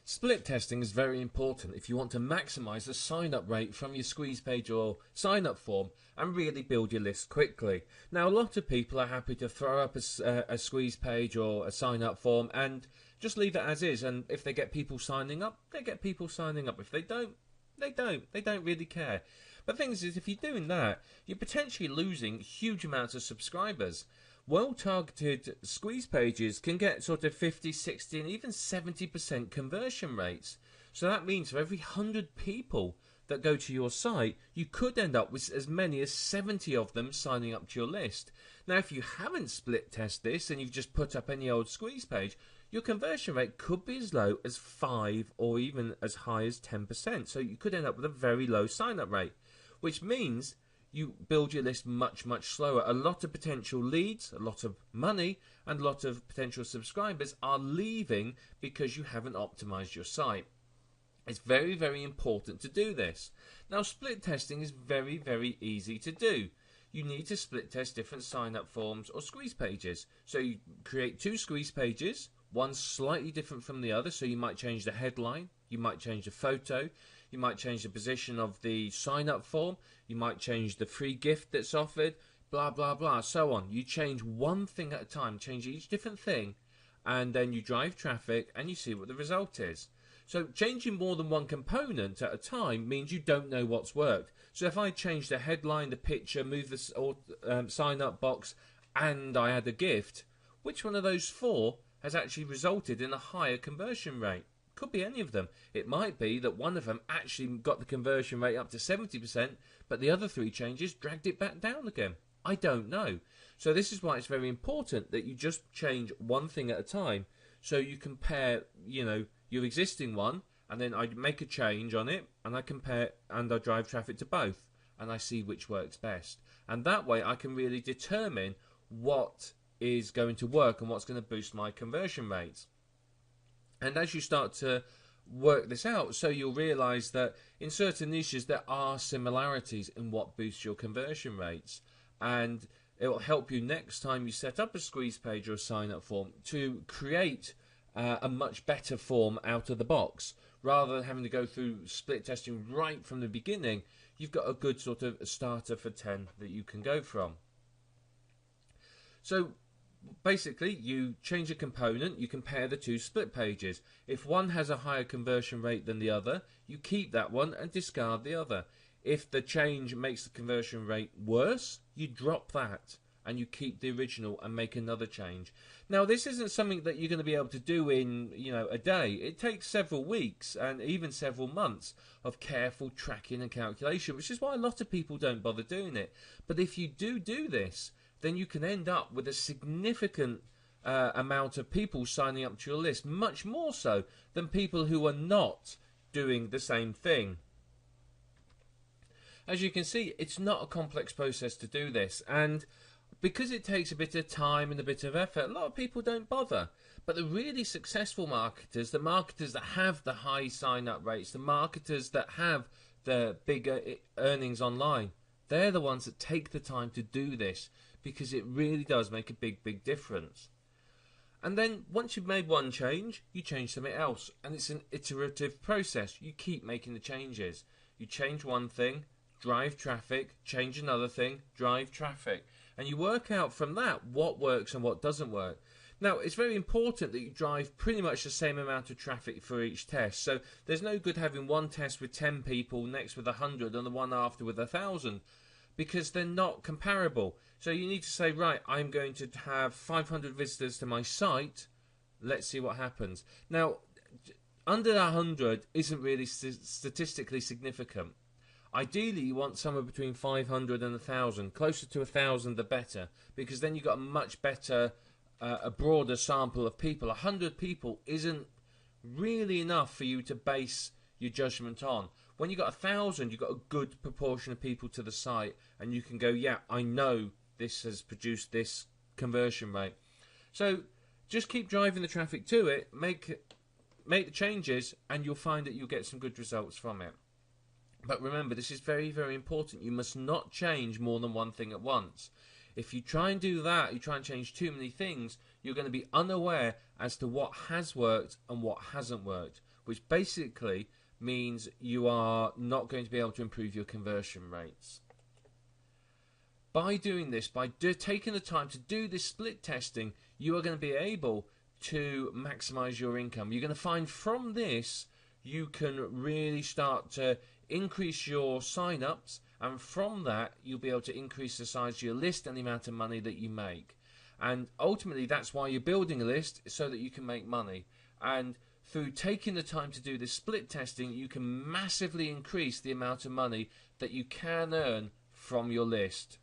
Split testing is very important if you want to maximize the sign-up rate from your squeeze page or sign-up form and really build your list quickly. Now, a lot of people are happy to throw up a squeeze page or a sign-up form and just leave it as is, and if they get people signing up, they get people signing up. If they don't, they don't. They don't really care. But the thing is, if you're doing that, you're potentially losing huge amounts of subscribers. Well-targeted squeeze pages can get sort of 50, 60 and even 70% conversion rates. So that means for every 100 people that go to your site, you could end up with as many as 70 of them signing up to your list. Now, if you haven't split test this and you've just put up any old squeeze page, your conversion rate could be as low as 5 or even as high as 10%. So you could end up with a very low sign-up rate, which means you build your list much, much slower. A lot of potential leads, a lot of money, and a lot of potential subscribers are leaving because you haven't optimized your site. It's very, very important to do this. Now, split testing is very, very easy to do. You need to split test different sign-up forms or squeeze pages. So you create 2 squeeze pages, one slightly different from the other. So you might change the headline, you might change the photo, you might change the position of the sign-up form, you might change the free gift that's offered, blah, blah, blah, so on. You change one thing at a time, change each different thing, and then you drive traffic and you see what the result is. So changing more than one component at a time means you don't know what's worked. So if I change the headline, the picture, move the sign-up box, and I add a gift, which one of those 4 has actually resulted in a higher conversion rate? Could be any of them. It might be that one of them actually got the conversion rate up to 70%, but the other 3 changes dragged it back down again. I don't know. So this is why it's very important that you just change one thing at a time. So you compare, your existing one, and then I make a change on it, and I compare and I drive traffic to both, and I see which works best. And that way I can really determine what is going to work and what's going to boost my conversion rates. And as you start to work this out, so you'll realize that in certain niches there are similarities in what boosts your conversion rates, and it will help you next time you set up a squeeze page or a sign-up form to create a much better form out of the box. Rather than having to go through split testing right from the beginning, you've got a good sort of starter for 10 that you can go from. So basically, you change a component, you compare the 2 split pages. If one has a higher conversion rate than the other, you keep that one and discard the other. If the change makes the conversion rate worse, you drop that and you keep the original and make another change. Now, this isn't something that you're going to be able to do in, a day. It takes several weeks and even several months of careful tracking and calculation, which is why a lot of people don't bother doing it. But if you do this, then you can end up with a significant amount of people signing up to your list, much more so than people who are not doing the same thing. As you can see, it's not a complex process to do this, and because it takes a bit of time and a bit of effort, a lot of people don't bother. But the really successful marketers, the marketers that have the high sign-up rates, the marketers that have the bigger earnings online, they're the ones that take the time to do this, because it really does make a big, big difference. And then once you've made one change, you change something else, and it's an iterative process. You keep making the changes. You change one thing, drive traffic, change another thing, drive traffic, and you work out from that what works and what doesn't work. Now, it's very important that you drive pretty much the same amount of traffic for each test. So there's no good having one test with 10 people, next with 100, and the one after with 1,000, because they're not comparable. So you need to say, right, I'm going to have 500 visitors to my site. Let's see what happens. Now, under 100 isn't really statistically significant. Ideally, you want somewhere between 500 and 1,000. Closer to 1,000, the better, because then you've got a much better, a broader sample of people. 100 people isn't really enough for you to base your judgment on. When you've got 1,000, you've got a good proportion of people to the site, and you can go, yeah, I know this has produced this conversion rate. So just keep driving the traffic to it, make the changes, and you'll find that you'll get some good results from it. But remember, this is very, very important. You must not change more than one thing at once. If you try and do that, you try and change too many things, you're going to be unaware as to what has worked and what hasn't worked, which basically means you are not going to be able to improve your conversion rates. By doing this, by taking the time to do this split testing, you are going to be able to maximize your income. You're going to find from this you can really start to increase your sign-ups, and from that you'll be able to increase the size of your list and the amount of money that you make. And ultimately that's why you're building a list, so that you can make money. And through taking the time to do this split testing, you can massively increase the amount of money that you can earn from your list.